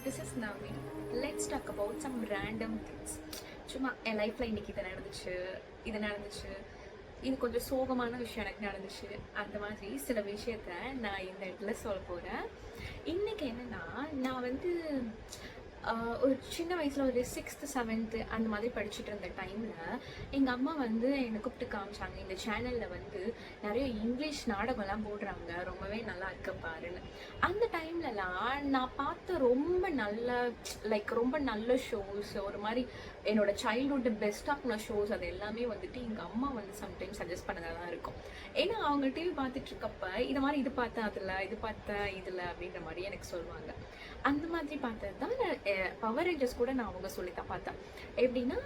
This is Navi. Let's talk about some random things. சும்மா என் லைஃப்பில் இன்றைக்கி இது நடந்துச்சு இது கொஞ்சம் சோகமான விஷயம் எனக்கு நடந்துச்சு. அந்த மாதிரி சில விஷயத்த நான் இந்த இடத்துல சொல்ல போகிறேன். இன்றைக்கி என்னென்னா, நான் வந்து ஒரு சின்ன வயசில் ஒரு 6th 7th அந்த மாதிரி படிச்சுட்டு இருந்த டைமில் எங்கள் அம்மா வந்து என்னை கூப்பிட்டு காமிச்சாங்க, இந்த சேனலில் வந்து நிறைய இங்கிலீஷ் நாடகம்லாம் போடுறாங்க, ரொம்பவே நல்லா இருக்கு பாருன்னு. அந்த டைம்லலாம் நான் பார்த்த ரொம்ப நல்ல ஷோஸ், ஒரு மாதிரி என்னோட சைல்ட்ஹுட் பெஸ்ட்டான ஷோஸ், அது எல்லாமே வந்துட்டு எங்கள் அம்மா வந்து சம்டைம்ஸ் சஜஸ்ட் பண்ணதாக தான் இருக்கும். ஏன்னா அவங்க டிவி பார்த்துட்டு இருக்கப்ப இது மாதிரி இது பார்த்தேன் அதில், இது பார்த்தேன் இதில் அப்படின்ற மாதிரி எனக்கு சொல்லுவாங்க. அந்த மாதிரி பார்த்தது தான் பவர் ரேஞ்சர்ஸ் கூட நான் அவங்க சொல்லித்தான் பார்த்தேன். எப்படின்னா,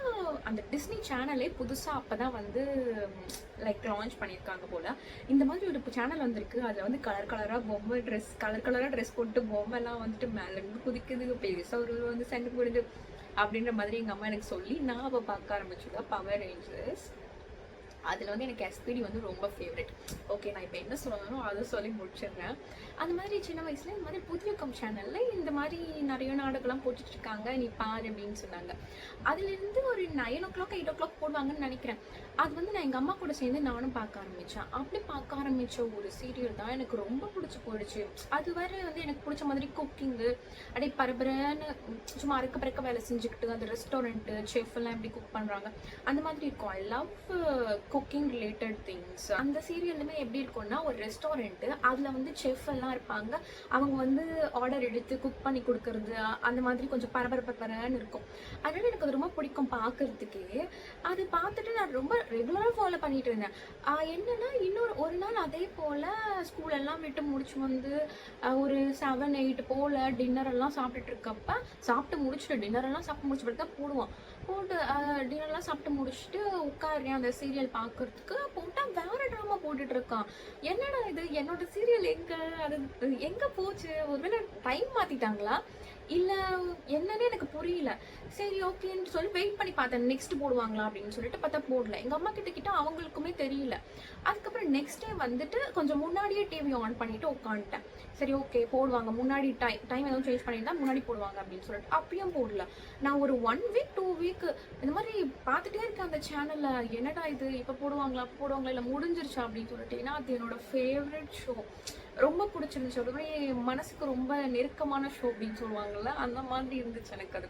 அந்த டிஸ்னி சேனலே புதுசாக அப்போ தான் வந்து லான்ச் பண்ணியிருக்காங்க போல். இந்த மாதிரி ஒரு சேனல் வந்திருக்கு, அதில் வந்து கலர் கலராக ட்ரெஸ் போட்டு பொம்மைலாம் வந்துட்டு மேலேருந்து குதிக்குது, பெருசாக ஒரு வந்து சண்டை போடுது அப்படின்ற மாதிரி எங்கள் அம்மா எனக்கு சொல்லி நான் அப்போ பார்க்க ஆரம்பிச்சது பவர் ரேஞ்சர்ஸ். அதில் வந்து எனக்கு எஸ்பிடி வந்து ரொம்ப ஃபேவரெட். ஓகே, நான் இப்போ என்ன சொல்லணும் அதை சொல்லி முடிச்சிடுறேன். அந்த மாதிரி சின்ன வயசில் இந்த மாதிரி புதியக்கம் சேனலில் இந்த மாதிரி நிறைய நாடகம்லாம் போட்டுட்ருக்காங்க, நீ பாரு அப்படின்னு சொன்னாங்க. அதுலேருந்து ஒரு 9 o'clock 8 o'clock போடுவாங்கன்னு நினைக்கிறேன். அது வந்து நான் எங்கள் அம்மா கூட சேர்ந்து நானும் பார்க்க ஆரம்பித்தேன். அப்படி பார்க்க ஆரம்பித்த ஒரு சீரியல் தான் எனக்கு ரொம்ப பிடிச்சி போயிடுச்சு. அது வரை வந்து எனக்கு பிடிச்ச மாதிரி குக்கிங்கு, அப்படியே பரபரன்னு சும்மா அறுக்க பறக்க வேலை செஞ்சுக்கிட்டு அந்த ரெஸ்டாரண்ட்டு செஃப் எல்லாம் எப்படி குக் பண்ணுறாங்க அந்த மாதிரி இருக்கும். I love cooking related things. அந்த சீரியலுமே எப்படி இருக்கும்னா, ஒரு ரெஸ்டாரண்ட்டு, அதில் வந்து செஃப் எல்லாம் இருப்பாங்க, அவங்க வந்து ஆர்டர் எடுத்து குக் பண்ணி கொடுக்கறது, அந்த மாதிரி கொஞ்சம் பரபரன்னு இருக்கும். அதனால எனக்கு அது ரொம்ப பிடிக்கும் பார்க்கறதுக்கே. அது பார்த்துட்டு நான் ரொம்ப ரெகுலராக ஃபாலோ பண்ணிட்டு இருந்தேன். என்னன்னா, ஒரு நாள் அதே போல் ஸ்கூலெல்லாம் விட்டு முடிச்சு வந்து ஒரு 7 8 போல் டின்னரெல்லாம் சாப்பிட்டு முடிச்சுட்டு டின்னரெல்லாம் சாப்பிட்டு முடிச்சு தான் போடுவான். போட்டு டின்னர்லாம் சாப்பிட்டு முடிச்சுட்டு உட்காருறேன் அந்த சீரியல் பார்க்கறதுக்கு. போட்டால் வேற ட்ராமா போட்டுட்டு இருக்கான். என்னடா இது, என்னோட சீரியல் எங்கே போச்சு? ஒருவேளை டைம் மாற்றிட்டாங்களா இல்லை என்னன்னு எனக்கு புரியல. சரி ஓகேன்னு சொல்லி வெயிட் பண்ணி பார்த்தேன், நெக்ஸ்ட் போடுவாங்களா அப்படின்னு சொல்லிட்டு பார்த்தா போடல. எங்கள் அம்மா கிட்ட அவங்களுக்குமே தெரியல. அதுக்கப்புறம் நெக்ஸ்ட் டே வந்துட்டு கொஞ்சம் முன்னாடியே டிவி ஆன் பண்ணிட்டு உட்காந்துட்டேன். சரி ஓகே போடுவாங்க, முன்னாடி டைம் எதுவும் சேஞ்ச் பண்ணியிருந்தா முன்னாடி போடுவாங்க அப்படின்னு சொல்லிட்டு அப்பயும் போடல. நான் ஒரு 1 week 2 week இந்த மாதிரி பார்த்துட்டே இருக்கேன் அந்த சேனலில். என்னடா இது, இப்போ போடுவாங்களா இல்லை முடிஞ்சிருச்சா அப்படின்னு சொல்லிட்டு. ஏன்னா அது என்னோட ஃபேவரட் ஷோ, ரொம்ப பிடிச்சிருந்துச்சு. ஒரு மாதிரி மனசுக்கு ரொம்ப நெருக்கமான ஷோ அப்படின்னு சொல்லுவாங்கள்ல, அந்த மாதிரி இருந்துச்சு எனக்கு அது.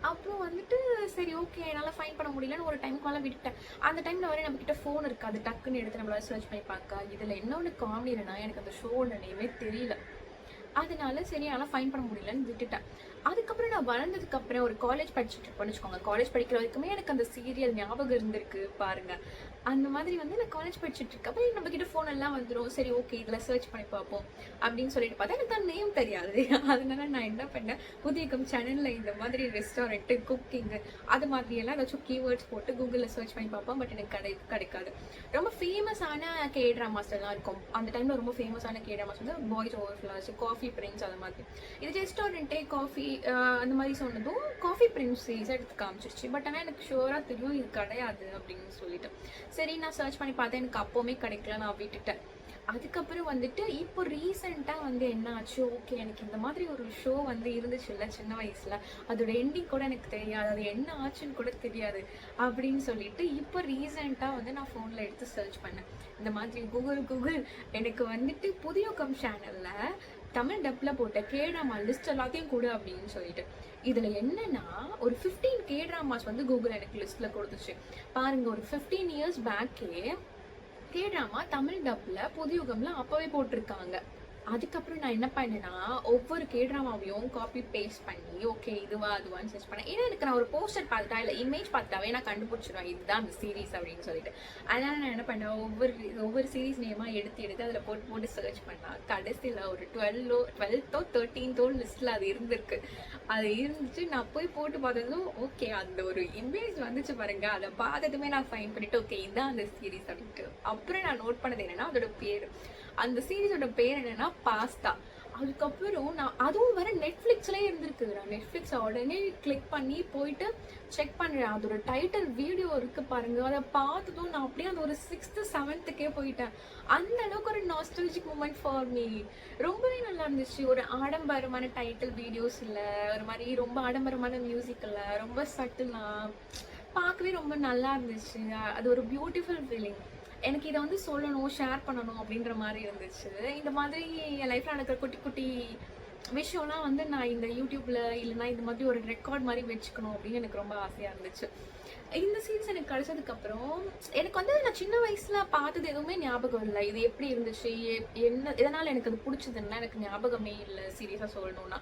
அப்புறம் வந்துட்டு சரி ஓகே என்னால் ஃபைன் பண்ண முடியலன்னு ஒரு டைமுக்கு மேலே விட்டுட்டேன். அந்த டைமில் வரை நம்மக்கிட்ட ஃபோன் இருக்காது, டக்குன்னு எடுத்து நம்மளால சர்ச் பண்ணி பார்க்க. இதில் என்ன ஒன்று காமெடி இல்லைன்னா, எனக்கு அந்த ஷோட நேமே தெரியல. அதனால சரி என்னால் ஃபைன் பண்ண முடியலன்னு விட்டுட்டேன். அதுக்கப்புறம் நான் வளர்ந்ததுக்கப்புறம் ஒரு காலேஜ் படிச்சுட்டு இருப்பேன்னு வச்சுக்கோங்க. காலேஜ் படிக்கிற வரைக்குமே எனக்கு அந்த சீரியல் ஞாபகம் இருந்திருக்கு பாருங்க. அந்த மாதிரி வந்து நான் காலேஜ் படிச்சுட்டு இருக்கப்போ நம்மக்கிட்ட ஃபோன் எல்லாம் வந்துடும். சரி ஓகே இதில் சர்ச் பண்ணி பார்ப்போம் அப்படின்னு சொல்லிட்டு பார்த்தா எனக்கு தான் நேம் தெரியாது. அதனால நான் என்ன பண்ணேன், புதியக்கம் சேனலில் இந்த மாதிரி ரெஸ்டாரண்ட்டு குக்கிங்கு அது மாதிரியெல்லாம் ஏதாச்சும் கீவேர்ட்ஸ் போட்டு கூகுளில் சர்ச் பண்ணி பார்ப்போம். பட் எனக்கு கிடைக்காது. ரொம்ப ஃபேமஸான கே ட்ராமாஸ் எல்லாம் இருக்கும். அந்த டைமில் ரொம்ப ஃபேமஸான கே ட்ராமாஸ் வந்து boys over flowers, coffee Prince, அந்த மாதிரி. இது ரெஸ்டாரண்ட்டே காஃபி அந்த மாதிரி சொன்னதும் காஃபி பிரின்ஸ் எடுத்து காமிச்சிருச்சு. பட் ஆனால் எனக்கு ஷுவராக தெரியும் இது கிடையாது அப்படின்னு சொல்லிட்டு சரி நான் சர்ச் பண்ணி பார்த்தேன். எனக்கு அப்போவுமே கிடைக்கல, நான் விட்டுட்டேன். அதுக்கப்புறம் வந்துட்டு இப்போ ரீசெண்டாக வந்து என்ன ஆச்சு, ஓகே எனக்கு இந்த மாதிரி ஒரு ஷோ வந்து இருந்துச்சு இல்லை சின்ன வயசில், அதோட எண்டிங் கூட எனக்கு தெரியாது, அது என்ன ஆச்சுன்னு கூட தெரியாது அப்படின்னு சொல்லிட்டு இப்போ ரீசெண்டாக வந்து நான் ஃபோனில் எடுத்து சர்ச் பண்ணேன். இந்த மாதிரி கூகுள் எனக்கு வந்துட்டு புதியக்கம் சேனலில் தமிழ் டப்பில் போட்ட கேட்ராமா லிஸ்ட் எல்லாத்தையும் கொடு அப்படின்னு சொல்லிட்டு. இதில் என்னன்னா, ஒரு 15 கேட்ராமாஸ் வந்து கூகுள் எனக்கு லிஸ்ட்டில் கொடுத்துச்சு பாருங்க. ஒரு 15 years பேக்கே கேட்ராமா தமிழ் டப்பில் புதியுகம்ல அப்போவே போட்டிருக்காங்க. அதுக்கப்புறம் நான் என்ன பண்ணேன்னா, ஒவ்வொரு கேட்ராமாவையும் காப்பி பேஸ்ட் பண்ணி ஓகே அதுவான்னு சர்ச் பண்ணேன். ஏன்னா எனக்கு நான் ஒரு போஸ்டர் பார்த்துட்டா இல்லை இமேஜ் பார்த்துட்டாவே நான் கண்டுபிடிச்சிடுவேன் இதுதான் அந்த சீரீஸ் அப்படின்னு சொல்லிட்டு. அதனால நான் என்ன பண்ணேன், ஒவ்வொரு சீரீஸ் நேமாக எடுத்து அதில் போட்டு சர்ச் பண்ணால் கடைசியில் ஒரு 12th or 13th லிஸ்ட்டில் அது இருந்திருக்கு. அது இருந்துச்சு. நான் போய் போட்டு பார்த்ததும் ஓகே அந்த ஒரு இமேஜ் வந்துச்சு பாருங்க. அதை பார்த்ததுமே நான் ஃபைன் பண்ணிவிட்டு ஓகே இதுதான் அந்த சீரீஸ் அப்படின்ட்டு. அப்புறம் நான் நோட் பண்ணது என்னென்னா, அதோட பேர், அந்த சீரீஸோட பேர் என்னென்னா பாஸ்தா. அதுக்கப்புறம் நான் அதுவும் வர நெட்ஃப்ளிக்ஸ்லேயே இருந்திருக்கு. நான் நெட்ஃப்ளிக்ஸை உடனே கிளிக் பண்ணி போயிட்டு செக் பண்ணுறேன். அதோட டைட்டில் வீடியோ இருக்குது பாருங்கள். அதை பார்த்ததும் நான் அப்படியே அந்த ஒரு 6th 7th போயிட்டேன். அந்த அளவுக்கு ஒரு நாஸ்டாலஜிக் மூமெண்ட் ஃபார் மீ. ரொம்பவே நல்லா இருந்துச்சு. ஒரு ஆடம்பரமான டைட்டில் வீடியோஸ் இல்லை, ஒரு மாதிரி ரொம்ப ஆடம்பரமான மியூசிக் இல்லை, ரொம்ப சட்டிலாக பார்க்கவே ரொம்ப நல்லா இருந்துச்சு. அது ஒரு பியூட்டிஃபுல் ஃபீலிங். எனக்கு இதை வந்து சொல்லணும், ஷேர் பண்ணணும் அப்படின்ற மாதிரி இருந்துச்சு. இந்த மாதிரி என் லைஃப்பில் நடக்கிற குட்டி குட்டி விஷயம்லாம் வந்து நான் இந்த யூடியூப்பில் இல்லைனா இந்த மாதிரி ஒரு ரெக்கார்ட் மாதிரி வச்சுக்கணும் அப்படின்னு எனக்கு ரொம்ப ஆசையாக இருந்துச்சு. இந்த சீன்ஸ் எனக்கு கிடச்சதுக்கப்புறம் எனக்கு வந்து நான் சின்ன வயசில் பார்த்தது எதுவுமே ஞாபகம் இல்லை. இது எப்படி இருந்துச்சு, என்ன எதனால் எனக்கு அது பிடிச்சதுன்னா எனக்கு ஞாபகமே இல்லை சீரியஸாக சொல்லணும்னா.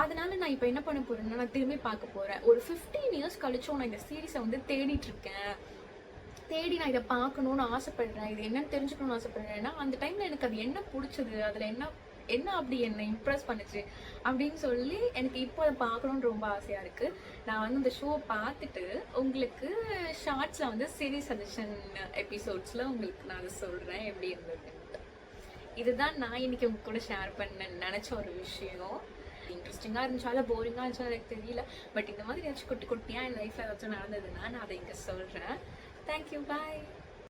அதனால நான் இப்போ என்ன பண்ண போகிறேன்னா, நான் திரும்பி பார்க்க போகிறேன். ஒரு 15 years கழிச்சும் நான் இந்த சீரீஸை வந்து தேடிட்டுருக்கேன். தேடி நான் இதை பார்க்கணுன்னு ஆசைப்படுறேன், இது என்னன்னு தெரிஞ்சுக்கணும்னு ஆசைப்படுறேன். ஏன்னா அந்த டைமில் எனக்கு அது என்ன பிடிச்சது, அதில் என்ன என்ன அப்படி என்னை இம்ப்ரெஸ் பண்ணுச்சு அப்படின்னு சொல்லி எனக்கு இப்போ அதை பார்க்கணுன்னு ரொம்ப ஆசையாக இருக்குது. நான் வந்து அந்த ஷோ பார்த்துட்டு உங்களுக்கு ஷார்ட்ஸில் வந்து சீரீஸ் சஜஷன் எபிசோட்ஸில் உங்களுக்கு நான் அதை சொல்கிறேன் எப்படி இருந்ததுன்ட்டு. இதுதான் நான் இன்னைக்கு உங்க கூட ஷேர் பண்ண நினச்ச ஒரு விஷயம். இன்ட்ரெஸ்டிங்காக இருந்துச்சாலும் போரிங்காக இருந்துச்சா எனக்கு தெரியல. பட் இந்த மாதிரி ஏதாச்சும் குட்டி குட்டியாக என் லைஃப்பில் ஏதாச்சும் நடந்ததுன்னா நான் அதை இங்கே சொல்கிறேன். தேங்க்யூ, பாய்.